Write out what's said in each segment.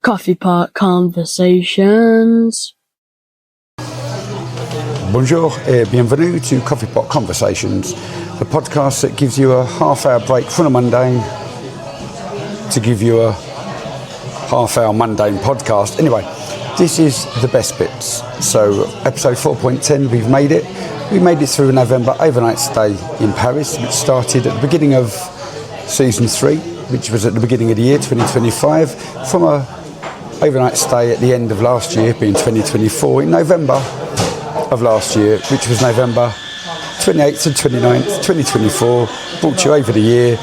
Coffee Pot Conversations. Bonjour et bienvenue to Coffee Pot Conversations, the podcast that gives you a half-hour break from a mundane to give you a half-hour mundane podcast. Anyway, this is the best bits. So episode 4.10, we've made it. We made it through November overnight stay in Paris, which started at the beginning of season 3, which was at the beginning of the year 2025, from a overnight stay at the end of last year, being 2024, in November of last year, which was November 28th and 29th, 2024, brought you over the year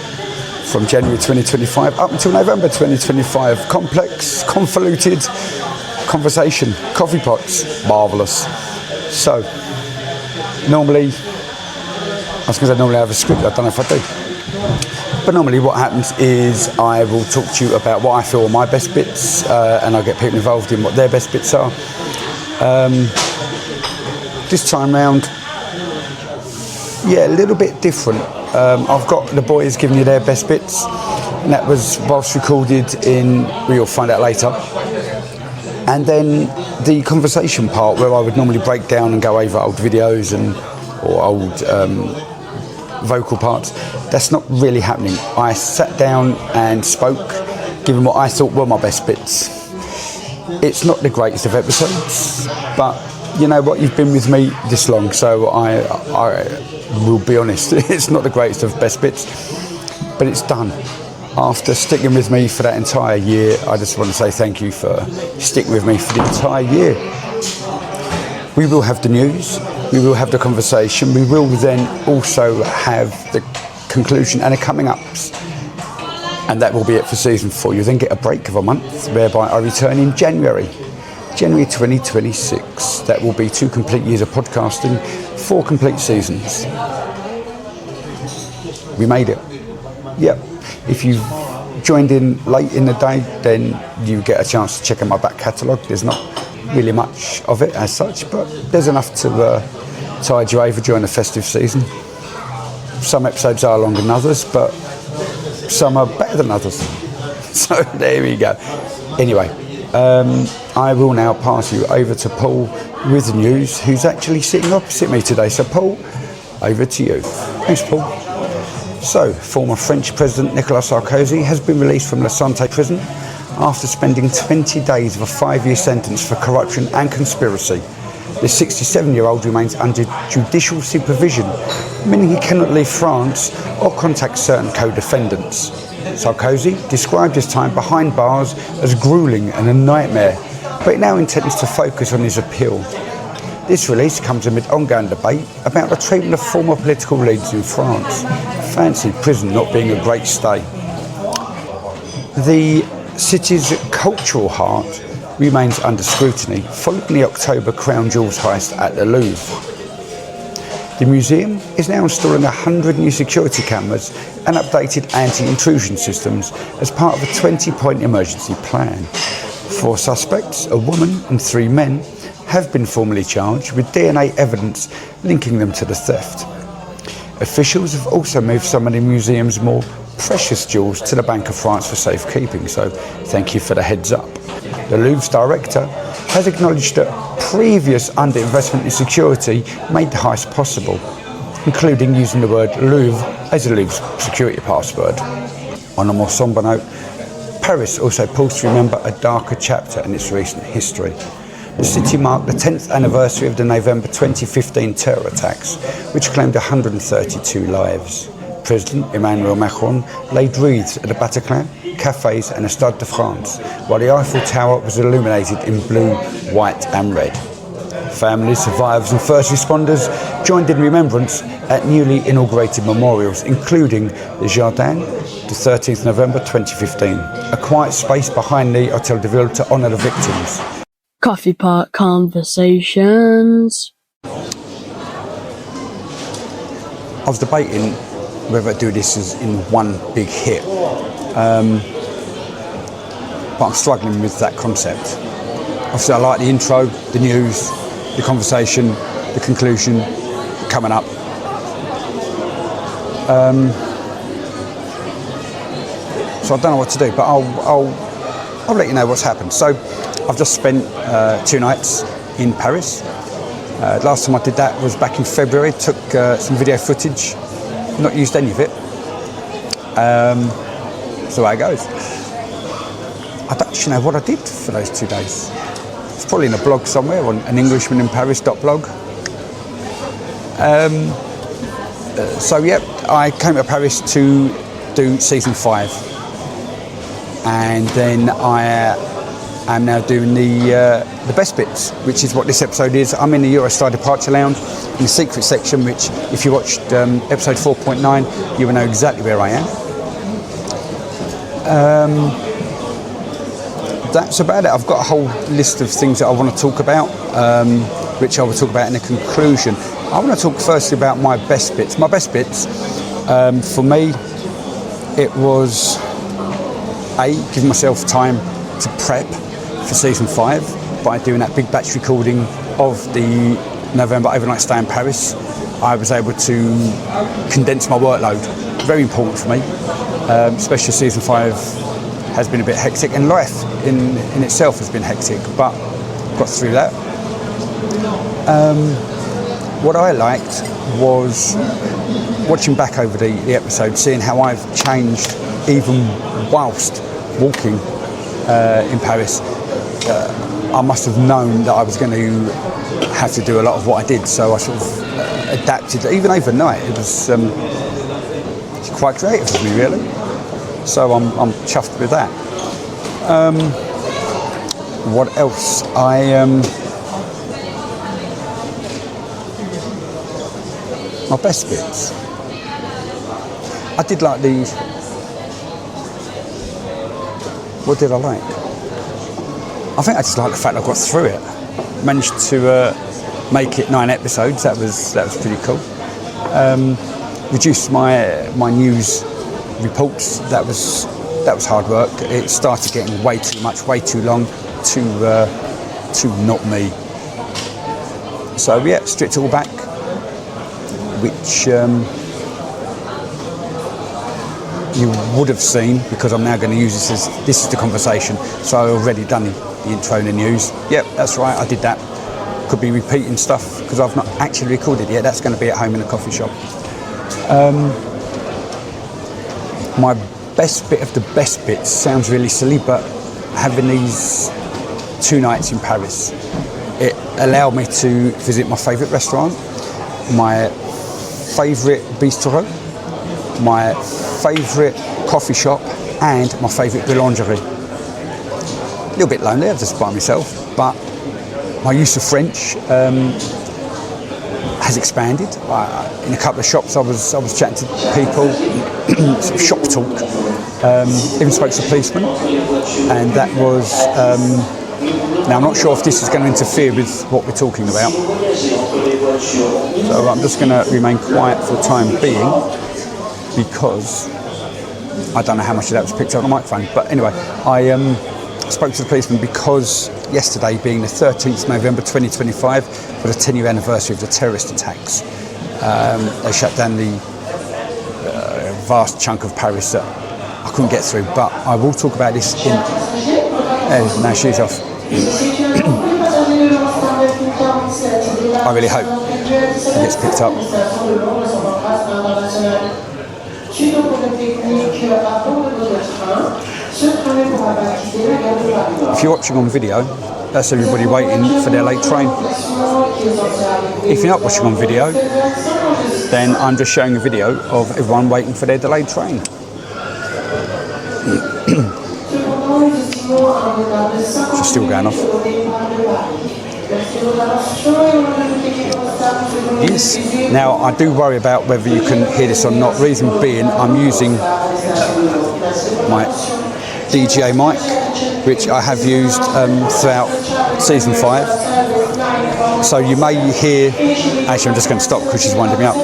from January 2025 up until November 2025. Complex, convoluted conversation, coffee pots, marvellous. So, normally I have a script, I don't know if I do. But normally what happens is I will talk to you about what I feel are my best bits, and I'll get people involved in what their best bits are. This time round, a little bit different. I've got the boys giving you their best bits, and that was whilst recorded in, we'll find out later. And then the conversation part, where I would normally break down and go over old videos or old vocal parts, that's not really happening. I sat down and spoke, given what I thought were my best bits. It's not the greatest of episodes, but you know what, you've been with me this long, so I will be honest, it's not the greatest of best bits, but it's done. After sticking with me for that entire year, I just want to say thank you for sticking with me for the entire year. We will have the news, we will have the conversation, we will then also have the conclusion and the coming ups. And that will be it for season 4. You then get a break of a month, whereby I return in January 2026. That will be 2 complete years of podcasting, 4 complete seasons. We made it. Yep. If you've joined in late in the day, then you get a chance to check out my back catalogue. There's not really much of it as such, but there's enough to tide you over during the festive season. Some episodes are longer than others, but some are better than others. So there we go. Anyway, I will now pass you over to Paul with the news, who's actually sitting opposite me today. So Paul, over to you. Thanks, Paul. So, former French President Nicolas Sarkozy has been released from La Santé prison after spending 20 days of a 5-year sentence for corruption and conspiracy. The 67-year-old remains under judicial supervision, meaning he cannot leave France or contact certain co-defendants. Sarkozy described his time behind bars as grueling and a nightmare, but he now intends to focus on his appeal. This release comes amid ongoing debate about the treatment of former political leaders in France. Fancy prison not being a great stay. The city's cultural heart remains under scrutiny following the October Crown Jewels heist at the Louvre. The museum is now installing 100 new security cameras and updated anti-intrusion systems as part of a 20-point emergency plan. 4 suspects, a woman and 3 men, have been formally charged with DNA evidence linking them to the theft. Officials have also moved some of the museum's more precious jewels to the Bank of France for safekeeping, so thank you for the heads up. The Louvre's director has acknowledged that previous underinvestment in security made the heist possible, including using the word Louvre as the Louvre's security password. On a more sombre note, Paris also paused to remember a darker chapter in its recent history. The city marked the 10th anniversary of the November 2015 terror attacks, which claimed 132 lives. President Emmanuel Macron laid wreaths at the Bataclan, cafes and the Stade de France, while the Eiffel Tower was illuminated in blue, white and red. Families, survivors and first responders joined in remembrance at newly inaugurated memorials, including the Jardin, the 13th November 2015, a quiet space behind the Hôtel de Ville to honour the victims. Coffee Pot Conversations. I was debating whether to do this as in one big hit, but I'm struggling with that concept. Obviously I like the intro, the news, the conversation, the conclusion coming up. So I don't know what to do, but I'll I'll let you know what's happened. So I've just spent 2 nights in Paris. Last time I did that was back in February. Took some video footage, not used any of it. So how it goes. I don't actually know what I did for those 2 days. It's probably in a blog somewhere on an Englishmaninparis.blog. So yeah, I came to Paris to do season 5, and then I am now doing the best bits, which is what this episode is. I'm in the Eurostar departure lounge in the secret section, which if you watched episode 4.9, you will know exactly where I am. That's about it. I've got a whole list of things that I want to talk about, which I will talk about in the conclusion. I want to talk firstly about my best bits. My best bits, for me, it was giving myself time to prep for season 5 by doing that big batch recording of the November overnight stay in Paris. I was able to condense my workload. Very important for me, especially season 5 has been a bit hectic, and life in itself has been hectic, but got through that. What I liked was watching back over the episode, seeing how I've changed even whilst walking in Paris. I must have known that I was going to have to do a lot of what I did, so I sort of adapted. Even overnight, it was it's quite creative for me, really. So I'm chuffed with that. What else? My best bits. I did like these. What did I like? I think I just like the fact I got through it. Managed to make it 9 episodes. That was pretty cool. Reduced my news reports. That was hard work. It started getting way too much, way too long, too not me. So yeah, stripped it all back, which you would have seen, because I'm now going to use this is the conversation. So I already done the intro and the news. Yep, that's right, I did that. Could be repeating stuff because I've not actually recorded yet. That's going to be at home in a coffee shop. My best bit of the best bits sounds really silly, but having these 2 nights in Paris, it allowed me to visit my favourite restaurant, my favourite bistro, my favourite coffee shop, and my favourite boulangerie. A little bit lonely, I'm just by myself, but my use of French has expanded. In a couple of shops I was chatting to people, sort of shop talk, even spoke to a policeman, and that was, now I'm not sure if this is going to interfere with what we're talking about, so I'm just going to remain quiet for the time being, because I don't know how much of that was picked up on the microphone. But anyway, I spoke to the policeman because yesterday, being the 13th November 2025, for the 10-year anniversary of the terrorist attacks, they shut down the vast chunk of Paris that I couldn't get through. But I will talk about this in... now she's off. I really hope it gets picked up. If you're watching on video, that's everybody waiting for their late train. If you're not watching on video, then I'm just showing a video of everyone waiting for their delayed train. She's still going off. Yes. Now, I do worry about whether you can hear this or not. Reason being, I'm using my DJI mic, which I have used throughout season 5. So you may hear... Actually, I'm just going to stop because she's winding me up.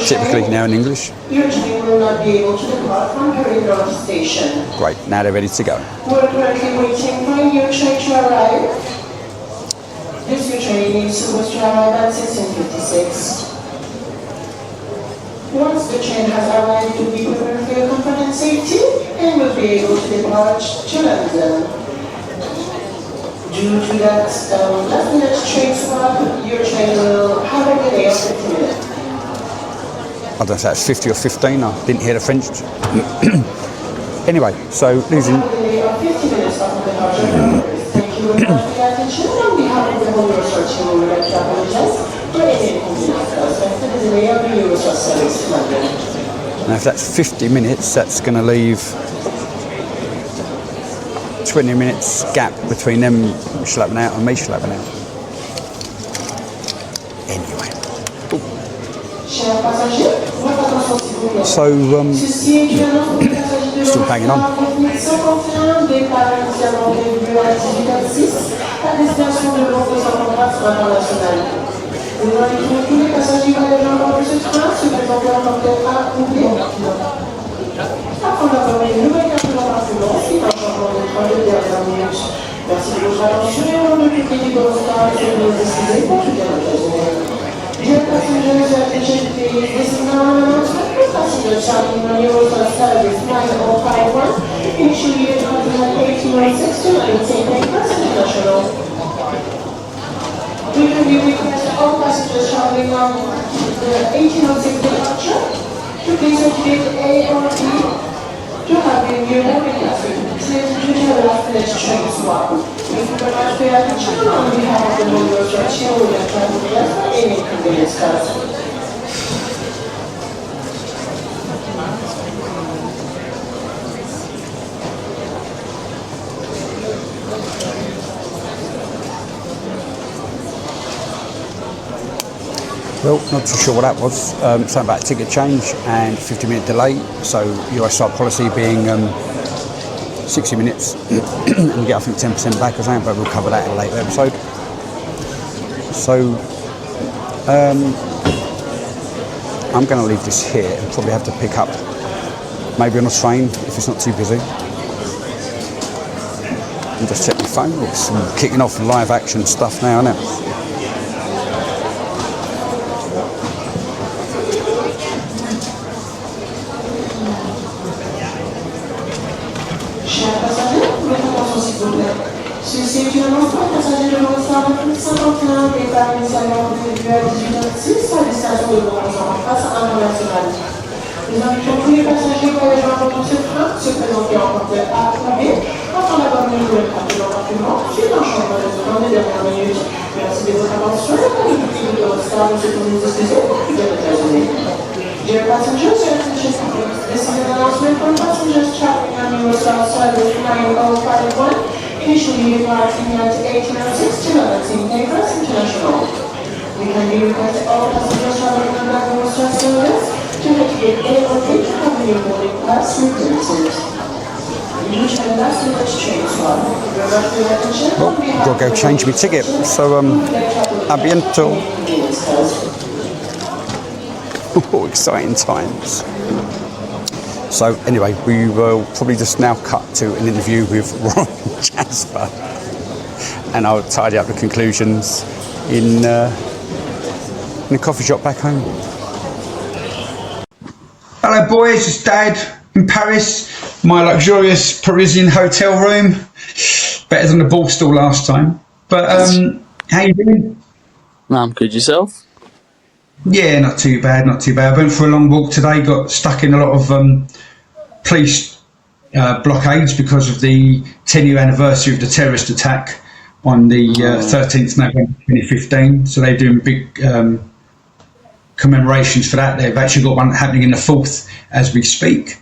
Typically now in English. Will not be able to depart from Perigord station. Great, now they're ready to go. We're currently waiting for your train to arrive. This train is supposed to arrive at 16:56. Once the train has arrived, you'll be prepared for your comfort and safety and will be able to depart to London. Due to that last-minute train swap, your train will have a delay of 50 minutes. I don't know if that's 50 or 15, I didn't hear the French. Anyway, so losing. Have a delay of 50 minutes of the departure. Thank you very much for your attention. On behalf of the whole Eurostar team, we would like to apologize for any inconvenience caused by the delay of the Eurostar service to London. Now if that's 50 minutes, that's going to leave 20 minutes gap between them slapping out and me slapping out. Anyway. Chers passagers, votre attention s'il vous plaît. So, Ceci est une annonce pour les passagers de Still hanging on. l'Eurostar 51, départ initialement prévu à 18h06, à destination de Bordeaux international. Nous invitons tous les passagers voyageant à bord de ce train se présenter en porteur A ou B. Afin d'avoir une nouvelle carte d'embarquement, c'est un changement de train de dernière minute. Merci de votre attention et au nom de toute l'équipe d'Eurostar et de nos décidés pour tout bien occasionnel. Dear passengers, attention please. This is now an announcement for passengers traveling on Eurostar service 9051, initially departing at 1806 to 19 Paris International. We kindly request all passengers traveling on the 1806 departure to please indicate A or B to have a new boarding pass due to the last-minute train swap. Thank you very much for your attention. On behalf of the whole Eurostar team, we would like to apologize for any inconvenience caused. well, not too sure what that was. Something about ticket change and 50-minute delay. So Eurostar policy being 60 minutes and you get I think 10% back or something, but we'll cover that in a later episode. So I'm going to leave this here and probably have to pick up maybe on a train if it's not too busy. And just check my phone. Oh, some kicking off live action stuff now, isn't it? Chers passagers, votre attention s'il vous plaît. Ceci est une annonce pour les passagers de l'Eurostar 51, départ initialement prévu à 18h06 à destination de Bordeaux en face international. Nous invitons tous les passagers voyageant à bord de ce train se présenter en porteur A ou B afin d'avoir une nouvelle carte d'embarquement suite à un changement de train de dernière minute. Merci de votre attention et pour l'équipe de l'Eurostar, nous souhaitons nous excuser pour toute cette occasion. Dear passengers, your attention please. This is an announcement for passengers traveling on Eurostar service 9051, initially departing at 1806 to London Paris International. We kindly request all passengers traveling on that Eurostar service to indicate A or B to have a new boarding pass reprinted. We reach the last minute train swap. Very much for your attention. Well, got to go change my ticket. So, a bientôt. Oh, exciting times. So anyway, we will probably just now cut to an interview with Ron Jasper and I'll tidy up the conclusions in a coffee shop back home. Hello boys, it's Dad in Paris, my luxurious Parisian hotel room. Better than the ball stall last time. But how you doing? I'm good, yourself? Yeah, not too bad, not too bad. I went for a long walk today, got stuck in a lot of police blockades because of the 10-year anniversary of the terrorist attack on the 13th November 2015. So they're doing big commemorations for that. They've actually got one happening in the 4th as we speak.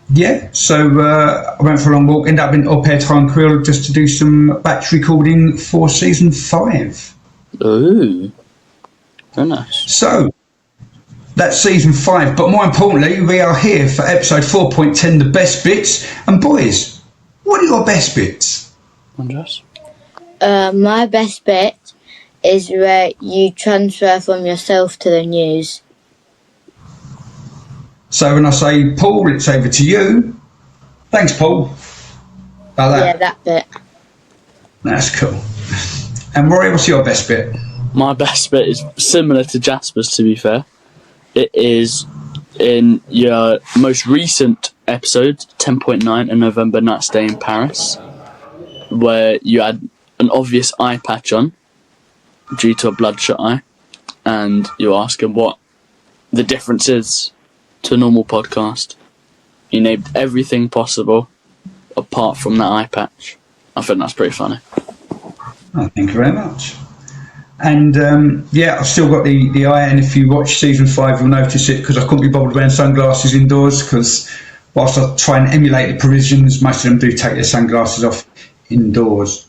Yeah, so I went for a long walk, ended up in Au Pair Tranquille just to do some batch recording for season 5. Ooh, very nice. So, that's season 5, but more importantly, we are here for episode 4.10, the best bits. And boys, what are your best bits? Andres? My best bit is where you transfer from yourself to the news. So when I say Paul, it's over to you. Thanks, Paul. Like that. Yeah, that bit. That's cool. And Rory, what's your best bit? My best bit is similar to Jasper's, to be fair. It is in your most recent episode, 10.9, a November night stay in Paris, where you had an obvious eye patch on due to a bloodshot eye, and you ask him what the difference is to a normal podcast. You named everything possible apart from that eye patch. I think that's pretty funny. Oh, thank you very much. And I've still got the eye, and if you watch season 5 you'll notice it, because I couldn't be bothered wearing sunglasses indoors, because whilst I try and emulate the Parisians, most of them do take their sunglasses off indoors.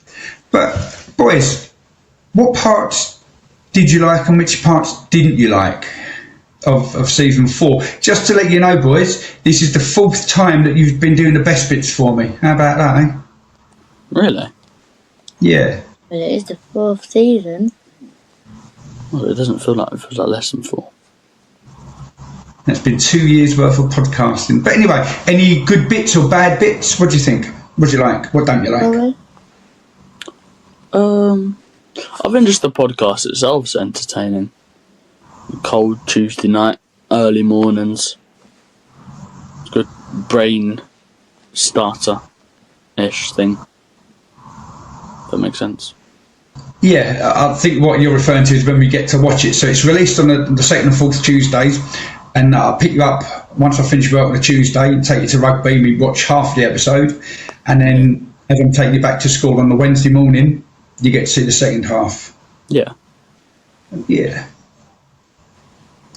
But boys, what parts did you like and which parts didn't you like of season 4? Just to let you know, boys, this is the 4th time that you've been doing the best bits for me. How about that, eh? Really? Yeah. But it is the 4th season. Well, it doesn't feel like it feels like less than 4. That's been 2 years worth of podcasting. But anyway, any good bits or bad bits? What do you think? What do you like? What don't you like? I think just the podcast itself is entertaining. Cold Tuesday night, early mornings. It's a good brain starter-ish thing. That makes sense. Yeah, I think what you're referring to is when we get to watch it. So it's released on the second and fourth Tuesdays, and I'll pick you up once I finish work on a Tuesday and take you to rugby. We watch half the episode, and then as I'm taking you back to school on the Wednesday morning, you get to see the second half. Yeah. Yeah.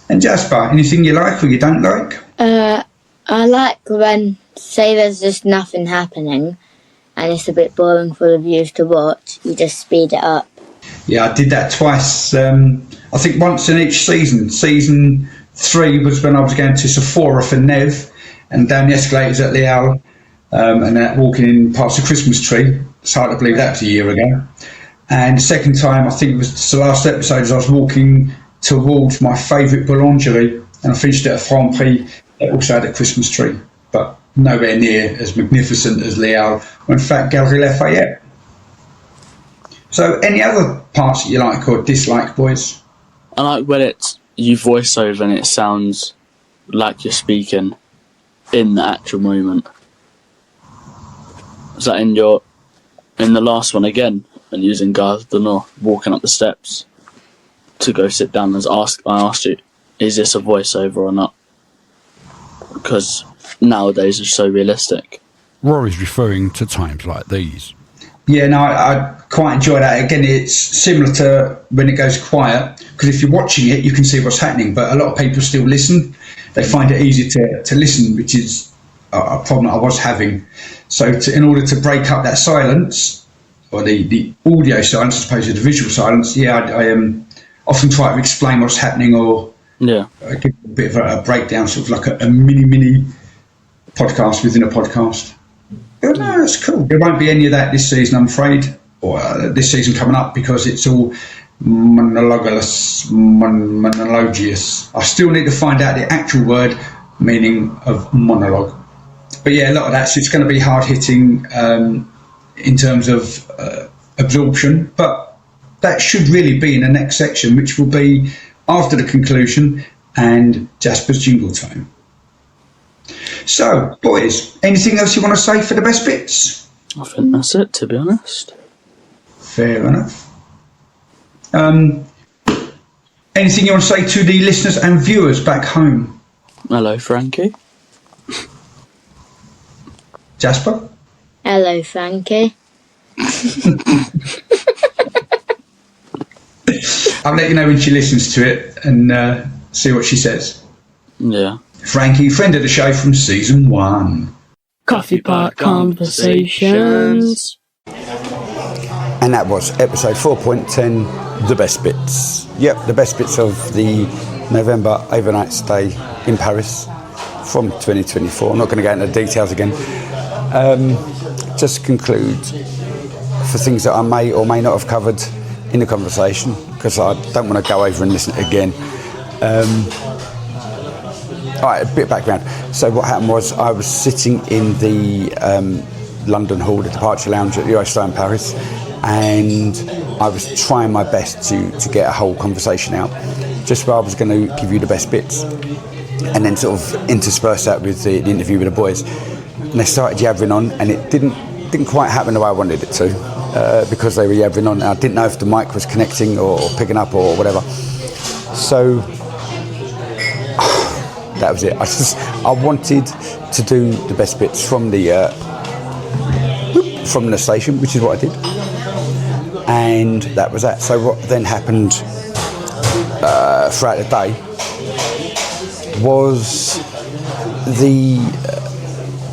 And Jasper, anything you like or you don't like? I like when, say there's just nothing happening and it's a bit boring for the viewers to watch, you just speed it up. Yeah, I did that twice. I think once in each season. Season 3 was when I was going to Sephora for Nev and down the escalators at Leal, and walking in past the Christmas tree. It's hard to believe that was a year ago. And the second time, I think it was the last episode, as I was walking towards my favourite boulangerie, and I finished at a Franprix that also had a Christmas tree, but nowhere near as magnificent as Leal, or in fact Galeries Lafayette. So any other parts that you like or dislike, boys? I like when it's you voice over and it sounds like you're speaking in the actual moment. Is that in the last one again, and using Gare du Nord, walking up the steps to go sit down, and I asked you, is this a voiceover or not? Because nowadays it's so realistic. Rory's referring to times like these. Yeah, no, I quite enjoy that. Again, it's similar to when it goes quiet, because if you're watching it, you can see what's happening, but a lot of people still listen. They find it easy to listen, which is a problem I was having. So in order to break up that silence, or the audio silence as opposed to the visual silence, I often try to explain what's happening, or give a bit of a breakdown, sort of like a mini podcast within a podcast. But no, it's cool. There won't be any of that this season, I'm afraid, or this season coming up, because it's all monologious. I still need to find out the actual word meaning of monologue. But yeah, a lot of that, so it's going to be hard-hitting in terms of absorption, but that should really be in the next section, which will be after the conclusion and Jasper's jingle time. So, boys, anything else you want to say for the best bits? I think that's it, to be honest. Fair enough. Anything you want to say to the listeners and viewers back home? Hello, Frankie. Jasper? Hello, Frankie. I'll let you know when she listens to it and see what she says. Yeah. Frankie, friend of the show from season 1. Coffee Pot Conversations. And that was episode 4.10, The Best Bits. Yep, the best bits of the November overnight stay in Paris from 2024. I'm not going to go into the details again. Just to conclude, for things that I may or may not have covered in the conversation, because I don't want to go over and listen again. All right, a bit of background. So what happened was I was sitting in the London Hall, the departure lounge at the Eurostar in Paris, and I was trying my best to get a whole conversation out, just where I was going to give you the best bits and then sort of intersperse that with the interview with the boys. And they started yabbering on, and it didn't quite happen the way I wanted it to, because they were yabbering on. I didn't know if the mic was connecting or picking up or whatever. So that was it. I wanted to do the best bits from the station, which is what I did, and that was that. So what then happened throughout the day was the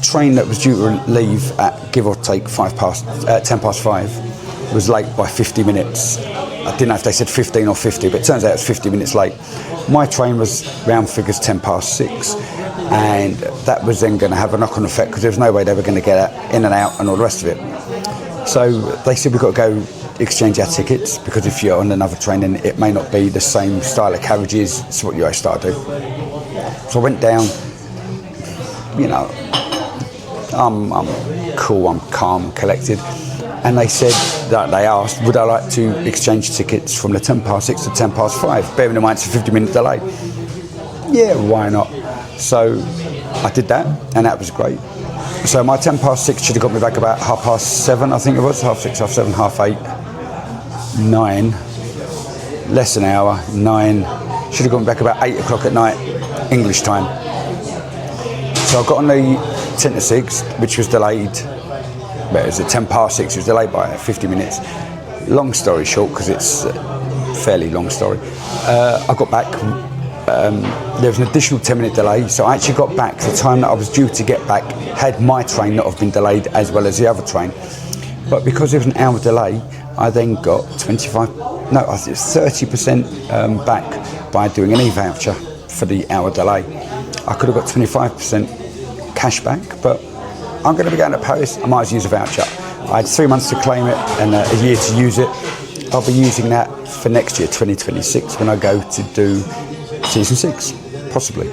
train that was due to leave at give or take 10 past 5 was late by 50 minutes. I didn't know if they said 15 or 50, but it turns out it's 50 minutes late. My train was round figures 10 past 6, and that was then going to have a knock-on effect because there was no way they were going to get in and out and all the rest of it. So they said we've got to go exchange our tickets, because if you're on another train then it may not be the same style of carriages as what you always start to do. So I went down, you know, I'm cool, I'm calm, collected, and they said that they asked, would I like to exchange tickets from the 10 past 6 to 10 past 5, bearing in mind it's a 50-minute delay. Yeah, why not? So I did that, and that was great. So my 10 past 6 should have got me back about 7:30, I think it was, 6:30, 7:30, 8:30, 9, less than an hour, 9, should have got me back about 8 o'clock at night, English time. So I got on the 10 to 6, which was delayed, but it was at 10 past 6, it was delayed by 50 minutes. Long story short, because it's a fairly long story, I got back, there was an additional 10-minute delay, so I actually got back the time that I was due to get back, had my train not have been delayed as well as the other train. But because there was an hour delay, I then got 30% back by doing an e-voucher for the hour delay. I could have got 25% cash back, but I'm going to be going to Paris, I might as well use a voucher. I had 3 months to claim it and a year to use it. I'll be using that for next year, 2026, when I go to do season 6, possibly.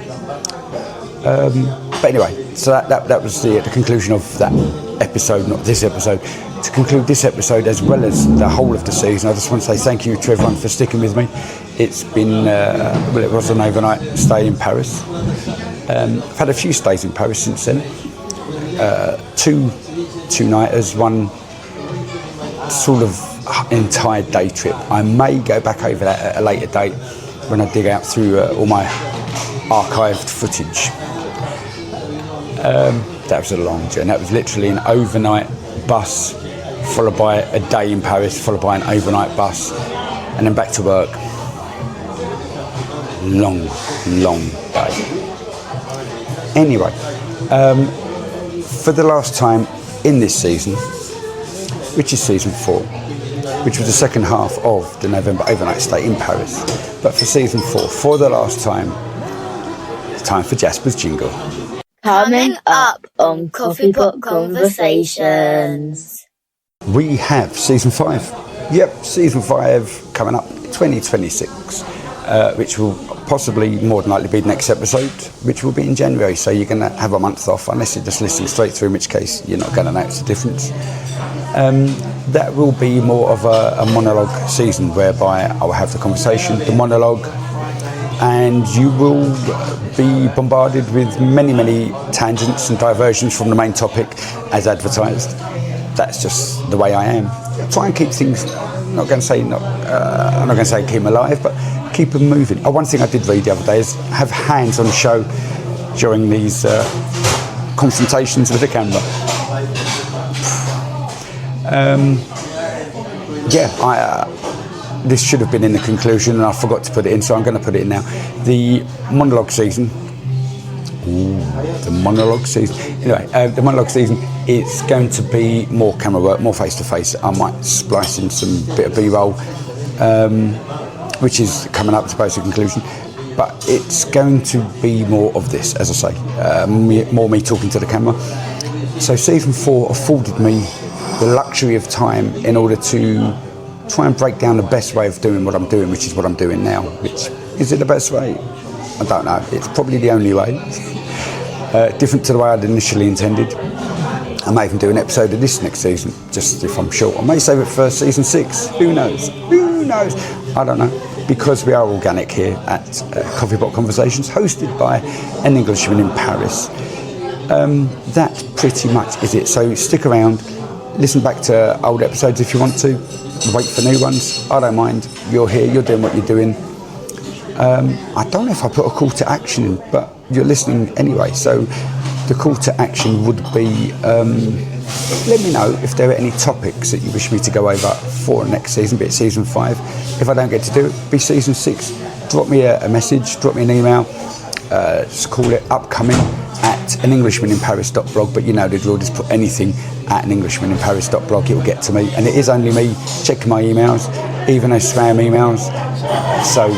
But anyway, so that was the conclusion of that episode, not this episode. To conclude this episode as well as the whole of the season, I just want to say thank you to everyone for sticking with me. It's been, it was an overnight stay in Paris. I've had a few stays in Paris since then. Two-nighters, one sort of entire day trip. I may go back over that at a later date when I dig out through all my archived footage. That was a long journey. That was literally an overnight bus, followed by a day in Paris, followed by an overnight bus, and then back to work. Long day. Anyway, for the last time in this season, which is season 4, which was the second half of the November overnight stay in Paris, but for season 4, for the last time, it's time for Jasper's jingle. Coming up on Coffee Pot Conversations. We have season 5. Yep, season 5 coming up 2026, which will possibly more than likely be the next episode, which will be in January. So you're going to have a month off, unless you're just listening straight through, in which case you're not going to notice the difference. That will be more of a monologue season, whereby I will have the conversation, the monologue, and you will be bombarded with many tangents and diversions from the main topic as advertised. That's just the way I am. Try and keep things, I'm not going to say keep them alive, but keep them moving. One thing I did read the other day is have hands on the show during these confrontations with the camera. This should have been in the conclusion and I forgot to put it in, so I'm going to put it in now. The monologue season. Anyway, the monologue season is going to be more camera work, more face-to-face. I might splice in some bit of B-roll, which is coming up to basic conclusion. But it's going to be more of this, as I say, more me talking to the camera. So season 4 afforded me the luxury of time in order to try and break down the best way of doing what I'm doing, which is what I'm doing now. Which is it the best way? I don't know. It's probably the only way. Different to the way I'd initially intended. I may even do an episode of this next season, just if I'm short. I may save it for season 6. Who knows? Who knows? I don't know. Because we are organic here at Coffee Pot Conversations, hosted by an Englishman in Paris. That pretty much is it. So stick around, listen back to old episodes if you want to, wait for new ones. I don't mind. You're here, you're doing what you're doing. I don't know if I put a call to action in, but you're listening anyway. So the call to action would be, let me know if there are any topics that you wish me to go over for next season, be it season 5. If I don't get to do it, be season 6. Drop me a message, drop me an email, just call it upcoming at anenglishmaninparis.blog, but you know the drill, just put anything at anenglishmaninparis.blog, it will get to me. And it is only me checking my emails, even those spam emails. So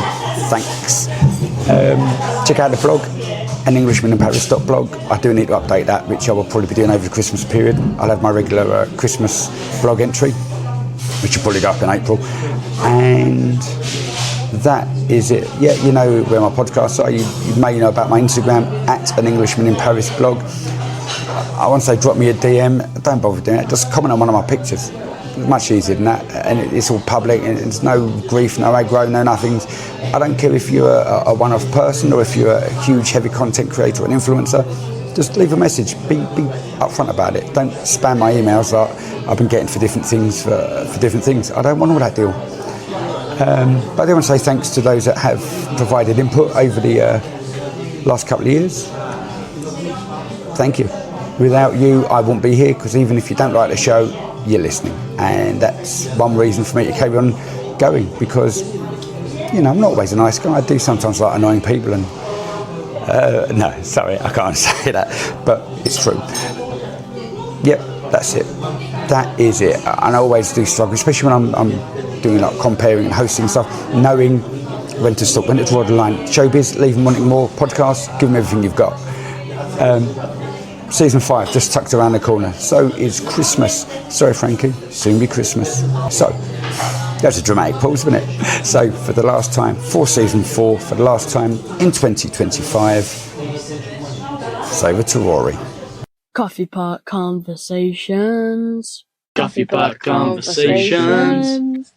thanks. Check out the blog, anenglishmaninparis.blog. I do need to update that, which I will probably be doing over the Christmas period. I'll have my regular Christmas blog entry, which will probably go up in April. And that is it. Yeah, you know where my podcasts are. You may know about my Instagram, at an Englishman in Paris blog. I won't say drop me a DM. Don't bother doing it. Just comment on one of my pictures. Much easier than that. And it's all public. And it's no grief, no aggro, no nothings. I don't care if you're a one-off person or if you're a huge, heavy content creator or an influencer. Just leave a message. Be upfront about it. Don't spam my emails that I've been getting for different things. For different things. I don't want all that deal. But I do want to say thanks to those that have provided input over the last couple of years. Thank you. Without you, I wouldn't be here, because even if you don't like the show, you're listening. And that's one reason for me to carry on going, because, you know, I'm not always a nice guy. I do sometimes like annoying people and... no, sorry, I can't say that, but it's true. Yep, that's it. That is it. And I always do struggle, especially when I'm doing like comparing and hosting stuff, knowing when to stop, when to draw the line. Showbiz, leave them wanting more podcasts, give them everything you've got. Season 5 just tucked around the corner. So is Christmas. Sorry, Frankie, soon be Christmas. So that's a dramatic pause, isn't it? So for the last time, for season 4, for the last time in 2025, it's over to Rory. Coffee Pot Conversations. Coffee Pot Conversations.